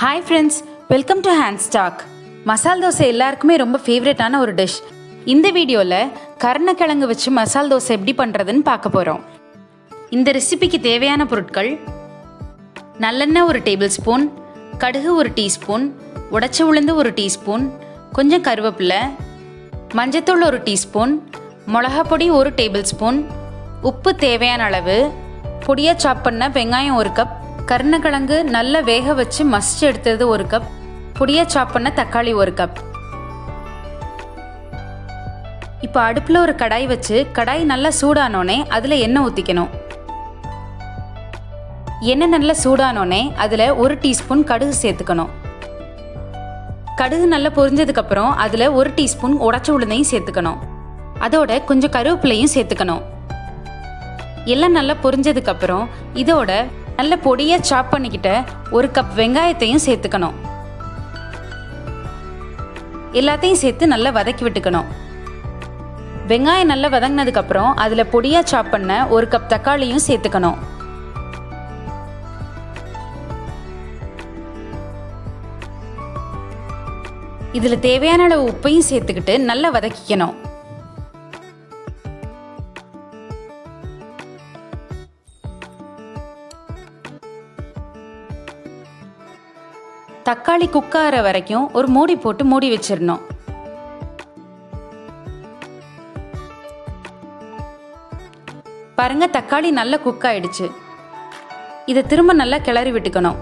Hi friends, welcome to handstalk. Masaldosai எல்லாருக்குமே ரொம்ப ஃபேவரட்டான ஒரு டிஷ். இந்த வீடியோல கருணக்கிழங்கு வச்சு மசால்தோசை எப்படி பண்றதுன்னு பார்க்க போறோம். இந்த ரெசிபிக்கு தேவையான பொருட்கள்: நல்லெண்ணெய் 1 டேபிள்ஸ்பூன், கடுகு 1 டீஸ்பூன், உடைச்ச உளுந்து 1 டீஸ்பூன், கொஞ்சம் கருவேப்பிலை, மஞ்சத்தூள் 1 டீஸ்பூன், மிளகாய் பொடி 1 டேபிள்ஸ்பூன், உப்பு தேவையான அளவு, பொடியா சாப் பண்ண வெங்காயம் 1 கப், கருணக்கிழங்கு நல்லா வேக வச்சு மசிச்சு எடுத்தது 1 கப், பொடியா சாப் பண்ண தக்காளி 1 கப். இப்போ அடுப்பில் ஒரு கடாய் வச்சு கடாய் நல்லா சூடானோடனே அதில் எண்ணெய் ஊற்றிக்கணும். எண்ணெய் நல்லா சூடானோடனே அதில் 1 டீஸ்பூன் கடுகு சேர்த்துக்கணும். கடுகு நல்லா பொரிஞ்சதுக்கப்புறம் அதில் 1 டீஸ்பூன் உடைச்ச உளுந்தையும் சேர்த்துக்கணும். அதோட கொஞ்சம் கருவேப்பிலையும் சேர்த்துக்கணும். எல்லாம் நல்லா பொரிஞ்சதுக்கப்புறம் இதோட நல்ல பொடியாக சாப் பண்ணிக்கிட்ட 1 கப் வெங்காயத்தையும் சேர்த்துக்கணும். எல்லாத்தையும் சேர்த்து நல்லா வதக்கி விட்டுக்கணும். வெங்காயம் நல்லா வதங்கினதுக்கப்புறம் அதில் பொடியாக சாப் பண்ண 1 கப் தக்காளியும் சேர்த்துக்கணும். இதில் தேவையான அளவு உப்பையும் சேர்த்துக்கிட்டு நல்லா வதக்கிக்கணும். தக்காளி குக் ஆகிற வரைக்கும் ஒரு மூடி போட்டு மூடி வச்சிடணும். பாருங்க, தக்காளி நல்லா குக் ஆயிடுச்சு. இதை திரும்ப நல்லா கிளறி விட்டுக்கணும்.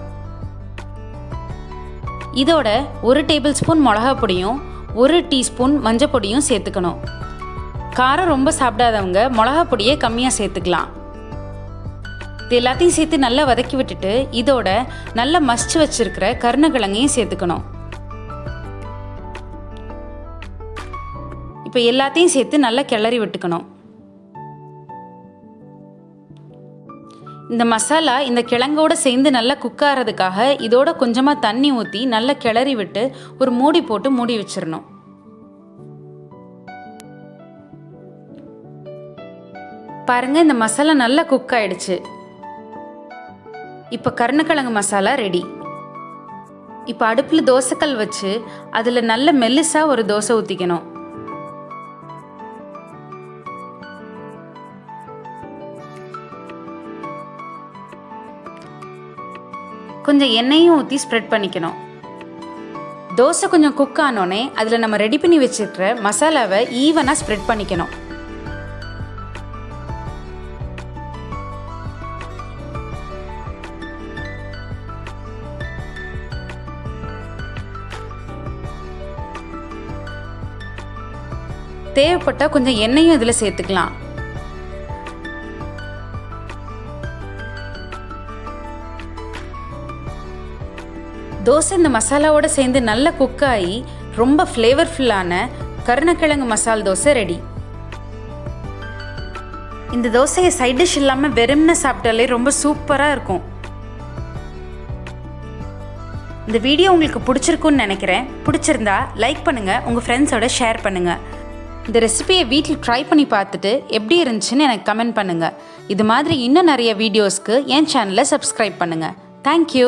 இதோட 1 டேபிள்ஸ்பூன் மிளகாய் பொடியும் 1 டீஸ்பூன் மஞ்சள் பொடியும் சேர்த்துக்கணும். காரம் ரொம்ப சாப்பிடாதவங்க மிளகாய் பொடியை கம்மியாக சேர்த்துக்கலாம். இது எல்லாத்தையும் சேர்த்து நல்லா வதக்கி விட்டுட்டு இதோட நல்லா மசிச்சு வச்சிருக்கிற கருணக்கிழங்கையும் சேர்த்துக்கணும். இப்போ எல்லாத்தையும் சேர்த்து நல்லா கிளறி விட்டுக்கணும். இந்த மசாலா இந்த கிழங்கோட சேர்ந்து நல்லா குக் ஆகிறதுக்காக இதோட கொஞ்சமாக தண்ணி ஊற்றி நல்லா கிளறி விட்டு ஒரு மூடி போட்டு மூடி வச்சிடணும். பாருங்க, இந்த மசாலா நல்லா குக் ஆயிடுச்சு. இப்போ கருணக்கிழங்கு மசாலா ரெடி. இப்போ அடுப்பில் தோசைக்கல் வச்சு அதில் நல்ல மெல்லிசாக ஒரு தோசை ஊற்றிக்கணும். கொஞ்சம் எண்ணெயும் ஊற்றி ஸ்ப்ரெட் பண்ணிக்கணும். தோசை கொஞ்சம் குக் ஆனோடனே அதில் நம்ம ரெடி பண்ணி வச்சிருக்கிற மசாலாவை ஈவனாக ஸ்ப்ரெட் பண்ணிக்கணும். தேவைப்பட்டால் கொஞ்சம் எண்ணெயும் இதில் சேர்த்துக்கலாம். தோசை இந்த மசாலாவோட சேர்ந்து நல்லா குக் ஆகி ரொம்ப ஃப்ளேவர்ஃபுல்லான கருணக்கிழங்கு மசால் தோசை ரெடி. இந்த தோசையை சைட் டிஷ் இல்லாமல் வெறும்னு சாப்பிட்டாலே ரொம்ப சூப்பராக இருக்கும். இந்த வீடியோ உங்களுக்கு பிடிச்சிருக்குன்னு நினைக்கிறேன். பிடிச்சிருந்தா லைக் பண்ணுங்கள், உங்கள் ஃப்ரெண்ட்ஸோட ஷேர் பண்ணுங்கள். இந்த ரெசிபியை வீட்டில் ட்ரை பண்ணி பார்த்துட்டு எப்படி இருந்துச்சுன்னு எனக்கு கமெண்ட் பண்ணுங்கள். இது மாதிரி இன்னும் நிறைய வீடியோஸ்க்கு என் சேனலை சப்ஸ்கிரைப் பண்ணுங்கள். தேங்க்யூ.